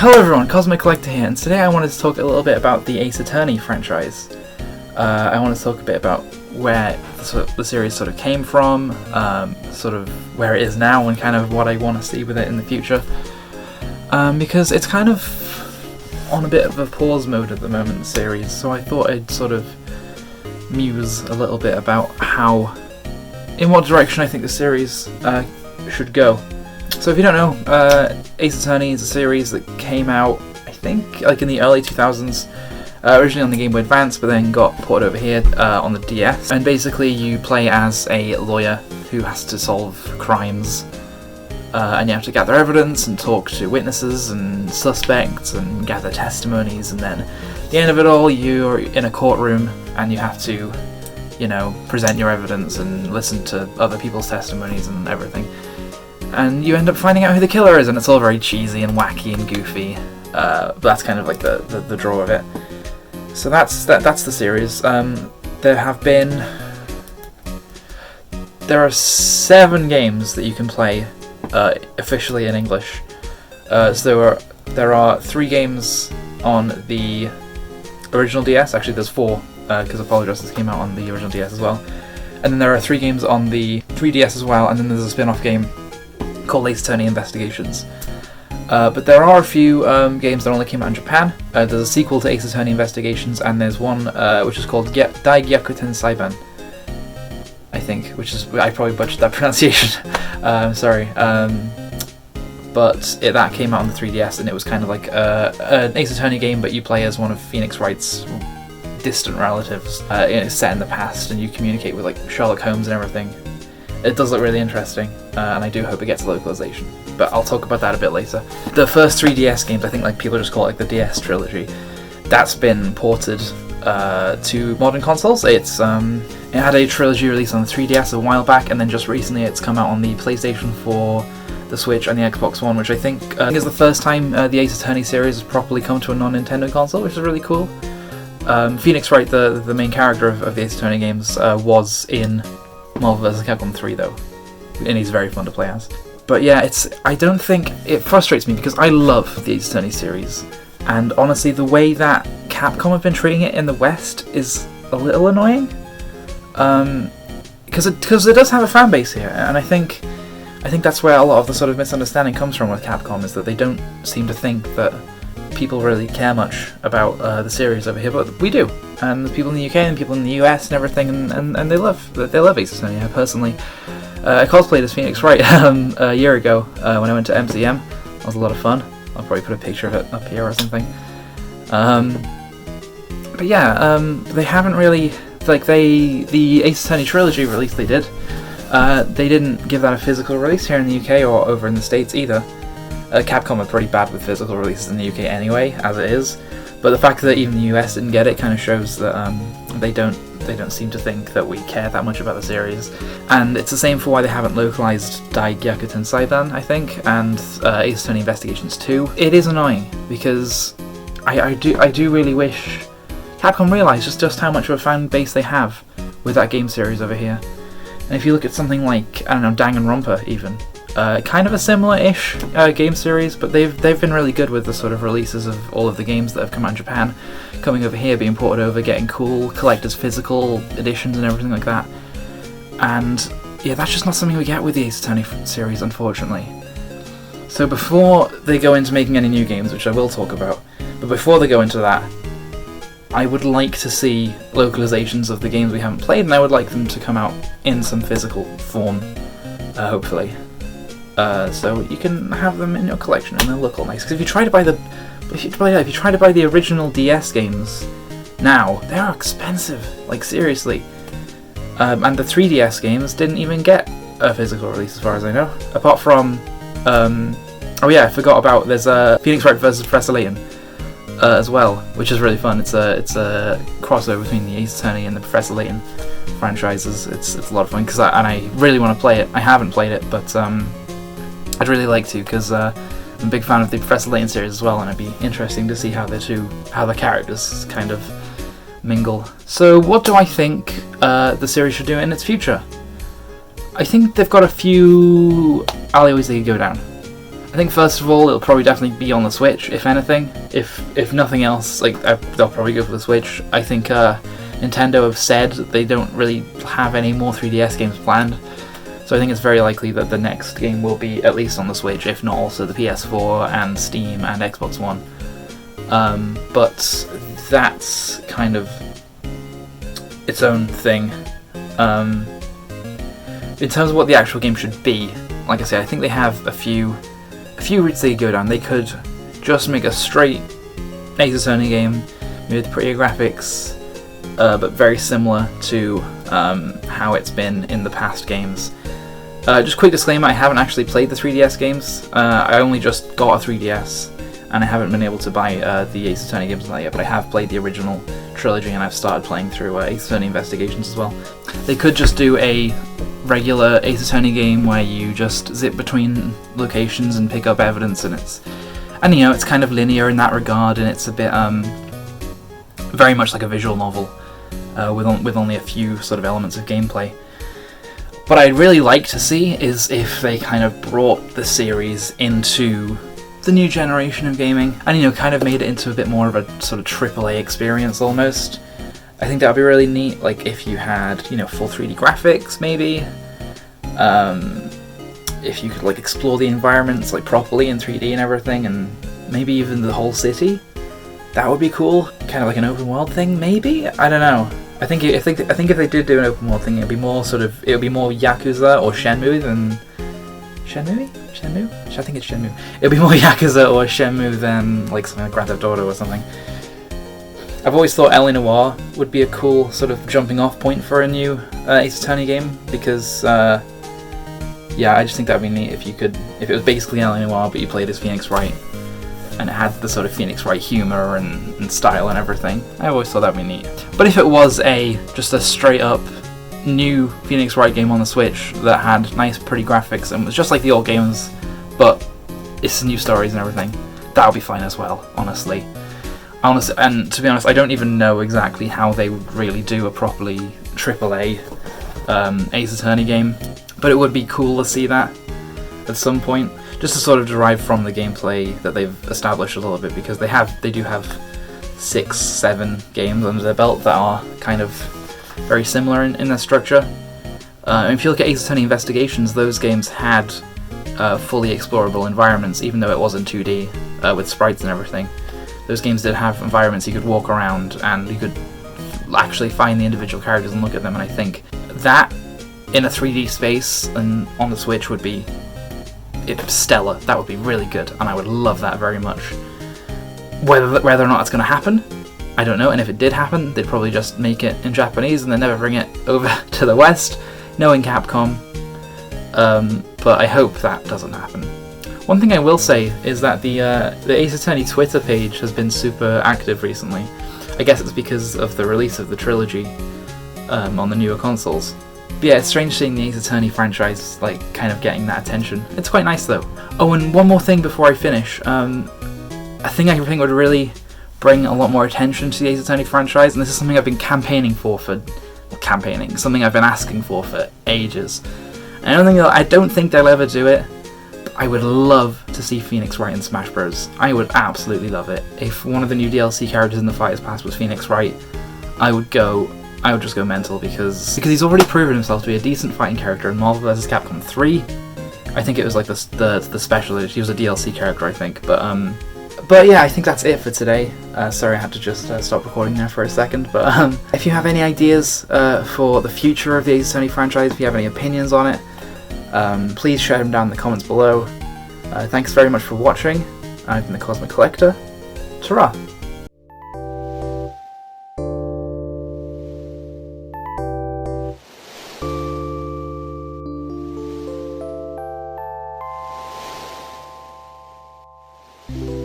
Hello everyone, TheKosmicKollector here, and today I wanted to talk a little bit about the Ace Attorney franchise. I want to talk a bit about where the series sort of came from, sort of where it is now, and kind of what I want to see with it in the future. Because it's kind of on a bit of a pause mode at the moment, the series, so I thought I'd sort of muse a little bit about in what direction I think the series should go. So if you don't know, Ace Attorney is a series that came out, I think, like in the early 2000s, originally on the Game Boy Advance, but then got ported over here on the DS. And basically you play as a lawyer who has to solve crimes, and you have to gather evidence and talk to witnesses and suspects and gather testimonies, and then at the end of it all you're in a courtroom and you have to, present your evidence and listen to other people's testimonies and everything. And you end up finding out who the killer is, and it's all very cheesy and wacky and goofy. But that's kind of like the draw of it. So that's the series. There are 7 games that you can play officially in English. So there are 3 games on the original DS. Actually, there's 4 because Apologise this came out on the original DS as well. And then there are 3 games on the 3DS as well. And then there's a spin-off game called Ace Attorney Investigations. But there are a few games that only came out in Japan. There's a sequel to Ace Attorney Investigations, and there's one which is called Daigyaku Saiban, I think, I probably butchered that pronunciation. Sorry. But that came out on the 3DS, and it was kind of like an Ace Attorney game, but you play as one of Phoenix Wright's distant relatives. It's set in the past, and you communicate with like Sherlock Holmes and everything. It does look really interesting, and I do hope it gets localization, but I'll talk about that a bit later. The first 3 DS games, I think like people just call it like the DS trilogy, that's been ported to modern consoles. It had a trilogy release on the 3DS a while back, and then just recently it's come out on the PlayStation 4, the Switch, and the Xbox One, which I think is the first time the Ace Attorney series has properly come to a non-Nintendo console, which is really cool. Phoenix Wright, the main character of the Ace Attorney games, was in Marvel vs. Capcom 3 though, and he's very fun to play as. But yeah, it frustrates me because I love the Ace Attorney series, and honestly the way that Capcom have been treating it in the West is a little annoying, because it does have a fan base here, and I think that's where a lot of the sort of misunderstanding comes from with Capcom, is that they don't seem to think that people really care much about the series over here, but we do. And there's people in the UK and people in the US and everything, and they love Ace Attorney. I personally, I cosplayed as Phoenix Wright a year ago when I went to MCM. That was a lot of fun. I'll probably put a picture of it up here or something. But yeah, they haven't really, the Ace Attorney trilogy release they did. They didn't give that a physical release here in the UK or over in the States either. Capcom are pretty bad with physical releases in the UK anyway, as it is. But the fact that even the US didn't get it kind of shows that they don't seem to think that we care that much about the series. And it's the same for why they haven't localized Daigyaku Saiban, I think, and Ace Attorney Investigations 2. It is annoying because I do really wish Capcom realized just how much of a fan base they have with that game series over here. And if you look at something like, I don't know, Danganronpa even, kind of a similar-ish game series, but they've been really good with the sort of releases of all of the games that have come out in Japan, coming over here, being ported over, getting cool collector's physical editions and everything like that. And yeah, that's just not something we get with the Ace Attorney series, unfortunately. So before they go into making any new games, which I will talk about, but before they go into that, I would like to see localizations of the games we haven't played, and I would like them to come out in some physical form, hopefully. So you can have them in your collection and they'll look all nice. Because if you try to buy the original DS games now, they are expensive. Like seriously. And the 3DS games didn't even get a physical release, as far as I know. Apart from, oh yeah, I forgot about. There's Phoenix Wright vs. Professor Layton as well, which is really fun. It's a crossover between the Ace Attorney and the Professor Layton franchises. It's a lot of fun because I really want to play it. I haven't played it, but I'd really like to, because I'm a big fan of the Professor Layton series as well, and it'd be interesting to see how the characters kind of mingle. So what do I think the series should do in its future? I think they've got a few alleyways they could go down. I think first of all it'll probably definitely be on the Switch, if anything. If nothing else, like they'll probably go for the Switch. I think Nintendo have said that they don't really have any more 3DS games planned, so I think it's very likely that the next game will be at least on the Switch, if not also the PS4 and Steam and Xbox One. But that's kind of its own thing. In terms of what the actual game should be, like I say, I think they have a few routes they could go down. They could just make a straight Ace Attorney game with prettier graphics, but very similar to how it's been in the past games. Just quick disclaimer, I haven't actually played the 3DS games. I only just got a 3DS, and I haven't been able to buy the Ace Attorney games yet, but I have played the original trilogy, and I've started playing through Ace Attorney Investigations as well. They could just do a regular Ace Attorney game where you just zip between locations and pick up evidence, and it's kind of linear in that regard, and it's a bit very much like a visual novel with only a few sort of elements of gameplay. What I'd really like to see is if they kind of brought the series into the new generation of gaming, and kind of made it into a bit more of a sort of AAA experience almost. I think that would be really neat, like if you had, full 3D graphics maybe, if you could like explore the environments like properly in 3D and everything, and maybe even the whole city. That would be cool, kind of like an open world thing maybe? I don't know. I think if they did do an open world thing, it would be more Yakuza or Shenmue than Shenmue? I think it's Shenmue. It'll be more Yakuza or Shenmue than like something like Grand Theft Auto or something. I've always thought L.A. Noire would be a cool sort of jumping off point for a new Ace Attorney game, because I just think that would be neat if it was basically L.A. Noire but you played as Phoenix Wright, and it had the sort of Phoenix Wright humour and style and everything. I always thought that would be neat. But if it was just a straight up new Phoenix Wright game on the Switch that had nice pretty graphics and was just like the old games, but it's new stories and everything, that would be fine as well, honestly. And to be honest, I don't even know exactly how they would really do a properly AAA Ace Attorney game, but it would be cool to see that at some point, just to sort of derive from the gameplay that they've established a little bit, because they do have 6-7 games under their belt that are kind of very similar in their structure. If you look at Ace Attorney Investigations, those games had fully explorable environments, even though it was in 2D with sprites and everything. Those games did have environments you could walk around and you could actually find the individual characters and look at them, and I think that in a 3D space and on the Switch would be stellar. That would be really good, and I would love that very much. Whether or not it's going to happen, I don't know, and if it did happen, they'd probably just make it in Japanese and then never bring it over to the West, knowing Capcom, but I hope that doesn't happen. One thing I will say is that the Ace Attorney Twitter page has been super active recently. I guess it's because of the release of the trilogy on the newer consoles. But yeah, it's strange seeing the Ace Attorney franchise like kind of getting that attention. It's quite nice though. Oh, and one more thing before I finish. I think would really bring a lot more attention to the Ace Attorney franchise, and this is something I've been something I've been asking for ages. And I don't think they'll ever do it. I would love to see Phoenix Wright in Smash Bros. I would absolutely love it. If one of the new DLC characters in the Fighters Pass was Phoenix Wright, I would just go mental, because he's already proven himself to be a decent fighting character in Marvel vs. Capcom 3. I think it was like the special edition. He was a DLC character, I think. But yeah, I think that's it for today. Sorry, I had to just stop recording there for a second. But if you have any ideas for the future of the Ace Attorney franchise, if you have any opinions on it, please share them down in the comments below. Thanks very much for watching. I've been TheKosmicKollector. Ta-ra! You